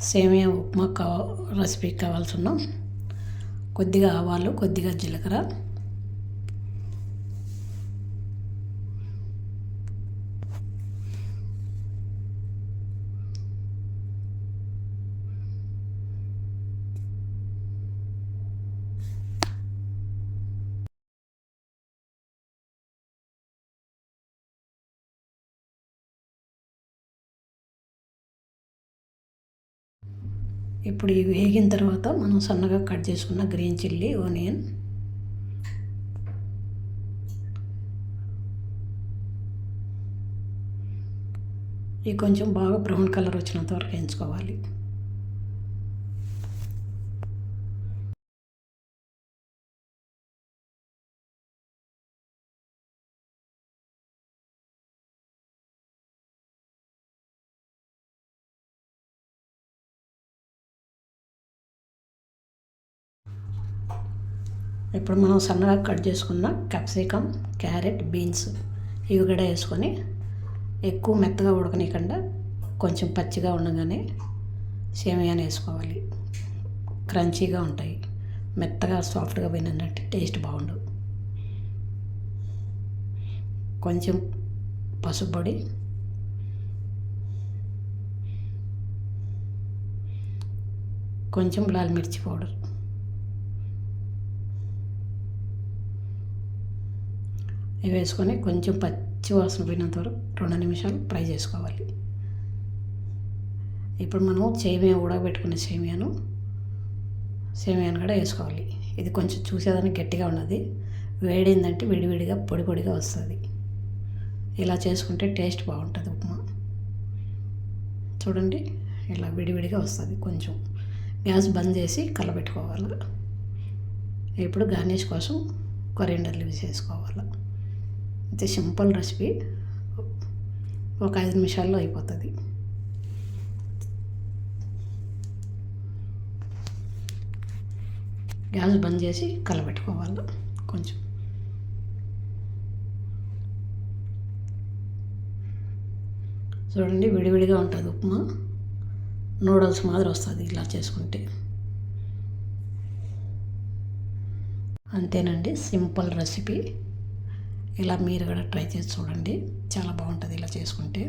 సేమియా ఉప్మా రెసిపీకి కావాల్సిన కొద్దిగా ఆవాలు, కొద్దిగా జీలకర్ర, ఇప్పుడు ఇవి వేగిన తర్వాత మనం సన్నగా కట్ చేసుకున్న గ్రీన్ చిల్లీ, ఆనియన్, ఇవి కొంచెం బాగా బ్రౌన్ కలర్ వచ్చినంత వరకు వేయించుకోవాలి. ఇప్పుడు మనం సన్నగా కట్ చేసుకున్న క్యాప్సికమ్, క్యారెట్, బీన్స్ ఇవి కూడా వేసుకొని ఎక్కువ మెత్తగా ఉడకనీయకుండా కొంచెం పచ్చిగా ఉండగానే సేమియాని వేసుకోవాలి. క్రంచీగా ఉంటాయి. మెత్తగా సాఫ్ట్గా పోయినట్టు టేస్ట్ బాగుండవు. కొంచెం పసుపు పొడి, కొంచెం లాల్ మిర్చి పౌడర్, ఇవి వేసుకొని కొంచెం పచ్చి వాసన పోయినంత వరకు 2 నిమిషాలు ఫ్రై చేసుకోవాలి. ఇప్పుడు మనం సేమియా ఉడకబెట్టుకునే సేమియాను కూడా వేసుకోవాలి. ఇది కొంచెం చూసేదానికి గట్టిగా ఉన్నది. వేడిందంటే విడివిడిగా పొడి పొడిగా వస్తుంది. ఇలా చేసుకుంటే టేస్ట్ బాగుంటుంది ఉప్మా. చూడండి, ఇలా విడివిడిగా వస్తుంది. కొంచెం గ్యాస్ బంద్ చేసి కలబెట్టుకోవాలి. ఇప్పుడు గార్నిష్ కోసం కొరియాండర్ లీవ్స్ వేసుకోవాలి. అయితే సింపుల్ రెసిపీ, ఒక 5 నిమిషాల్లో అయిపోతుంది. గ్యాస్ బంద్ చేసి కలబెట్టుకోవాలి. కొంచెం చూడండి, విడివిడిగా ఉంటుంది ఉప్మా. నూడిల్స్ మాదిరి వస్తుంది ఇలా చేసుకుంటే. అంతేనండి, సింపుల్ రెసిపీ. ఇలా మీరు కూడా ట్రై చేసి చూడండి, చాలా బాగుంటుంది ఇలా చేసుకుంటే.